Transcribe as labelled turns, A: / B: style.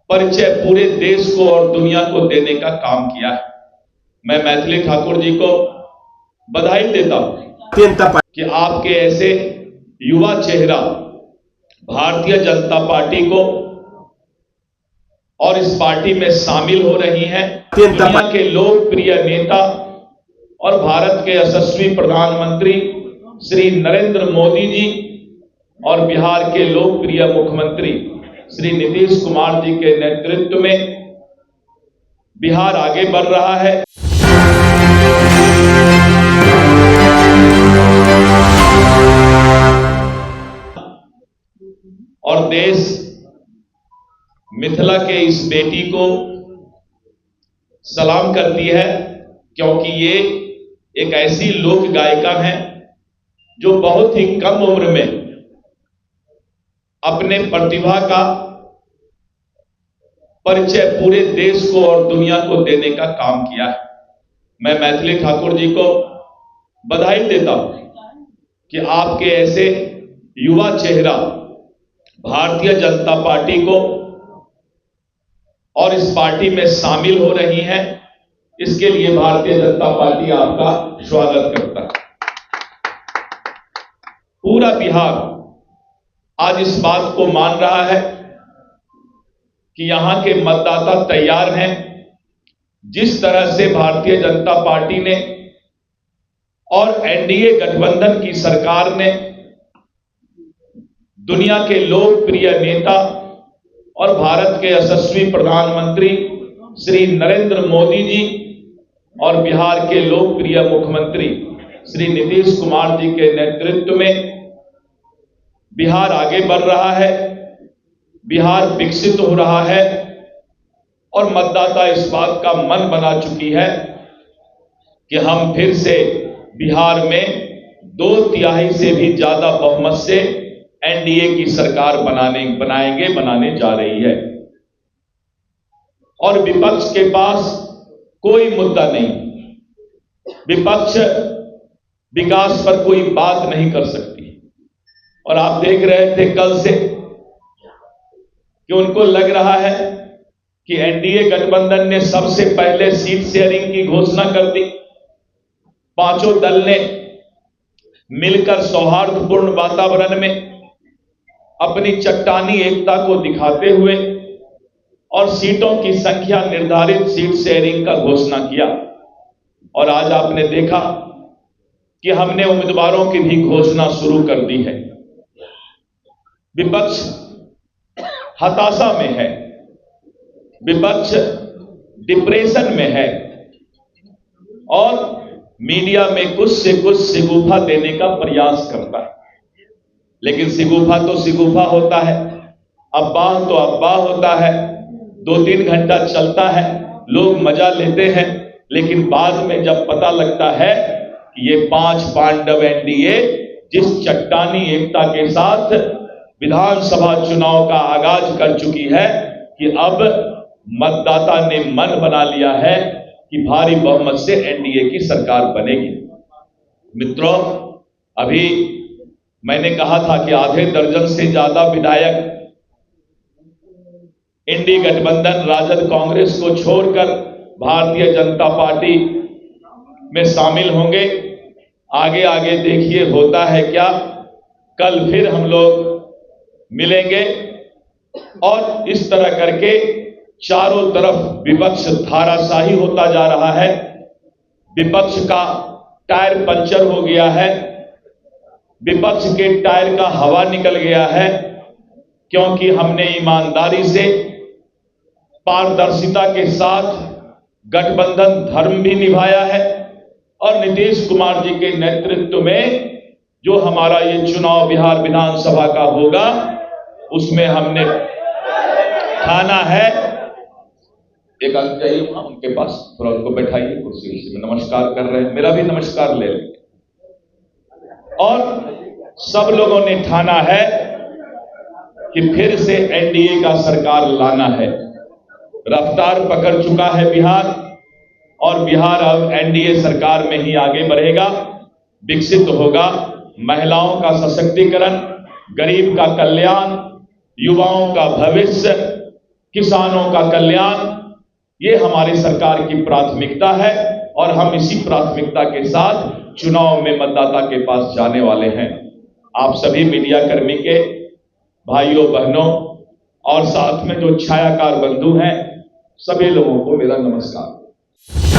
A: परिचय पूरे देश को और दुनिया को देने का काम किया है। मैं मैथिली ठाकुर जी को बधाई देता हूं कि आपके ऐसे युवा चेहरा भारतीय जनता पार्टी को और इस पार्टी में शामिल हो रही हैं। दुनिया के लोकप्रिय नेता और भारत के यशस्वी प्रधानमंत्री श्री नरेंद्र मोदी जी और बिहार के लोकप्रिय मुख्यमंत्री श्री नीतीश कुमार जी के नेतृत्व में बिहार आगे बढ़ रहा है। और देश मिथिला के इस बेटी को सलाम करती है, क्योंकि ये एक ऐसी लोक गायिका है जो बहुत ही कम उम्र में अपने प्रतिभा का परिचय पूरे देश को और दुनिया को देने का काम किया है। मैं मैथिली ठाकुर जी को बधाई देता हूं कि आपके ऐसे युवा चेहरा भारतीय जनता पार्टी को और इस पार्टी में शामिल हो रही हैं। इसके लिए भारतीय जनता पार्टी आपका स्वागत करता है। पूरा बिहार आज इस बात को मान रहा है कि यहां के मतदाता तैयार हैं। जिस तरह से भारतीय जनता पार्टी ने और एनडीए गठबंधन की सरकार ने दुनिया के लोकप्रिय नेता और भारत के यशस्वी प्रधानमंत्री श्री नरेंद्र मोदी जी और बिहार के लोकप्रिय मुख्यमंत्री श्री नीतीश कुमार जी के नेतृत्व में बिहार आगे बढ़ रहा है, बिहार विकसित हो रहा है और मतदाता इस बात का मन बना चुकी है कि हम फिर से बिहार में 2/3 से भी ज्यादा बहुमत से एनडीए की सरकार बनाने जा रही है। और विपक्ष के पास कोई मुद्दा नहीं, विपक्ष विकास पर कोई बात नहीं कर सकती। और आप देख रहे थे कल से कि उनको लग रहा है कि एनडीए गठबंधन ने सबसे पहले सीट शेयरिंग की घोषणा कर दी। पांचों दल ने मिलकर सौहार्दपूर्ण वातावरण में अपनी चट्टानी एकता को दिखाते हुए और सीटों की संख्या निर्धारित सीट शेयरिंग का घोषणा किया। और आज आपने देखा कि हमने उम्मीदवारों की भी घोषणा शुरू कर दी है। विपक्ष हताशा में है, विपक्ष डिप्रेशन में है और मीडिया में कुछ से कुछ शिगुफा देने का प्रयास करता है। लेकिन शिगुफा तो शिगुफा होता है, अफवाह तो अफवाह होता है, 2-3 घंटा चलता है, लोग मजा लेते हैं। लेकिन बाद में जब पता लगता है कि ये 5 पांडव एनडीए जिस चट्टानी एकता के साथ विधानसभा चुनाव का आगाज कर चुकी है कि अब मतदाता ने मन बना लिया है कि भारी बहुमत से एनडीए की सरकार बनेगी। मित्रों, अभी मैंने कहा था कि आधे दर्जन से ज्यादा विधायक इंडी गठबंधन राजद कांग्रेस को छोड़कर भारतीय जनता पार्टी में शामिल होंगे। आगे आगे देखिए होता है क्या। कल फिर हम लोग मिलेंगे और इस तरह करके चारों तरफ विपक्ष धाराशाही होता जा रहा है। विपक्ष का टायर पंचर हो गया है, विपक्ष के टायर का हवा निकल गया है, क्योंकि हमने ईमानदारी से पारदर्शिता के साथ गठबंधन धर्म भी निभाया है और नीतीश कुमार जी के नेतृत्व में जो हमारा ये चुनाव बिहार विधानसभा का होगा उसमें हमने ठाना है। एक आदमी जाइए वहां उनके पास, थोड़ा उनको बैठाइए कुर्सी में, नमस्कार कर रहे हैं, मेरा भी नमस्कार ले लेंगे। और सब लोगों ने ठाना है कि फिर से एनडीए का सरकार लाना है। रफ्तार पकड़ चुका है बिहार और बिहार अब एनडीए सरकार में ही आगे बढ़ेगा, विकसित होगा। महिलाओं का सशक्तिकरण, गरीब का कल्याण, युवाओं का भविष्य किसानों का कल्याण, ये हमारी सरकार की प्राथमिकता है और हम इसी प्राथमिकता के साथ चुनाव में मतदाता के पास जाने वाले हैं। आप सभी मीडिया कर्मी के भाइयों बहनों और साथ में जो छायाकार बंधु हैं, सभी लोगों को मेरा नमस्कार।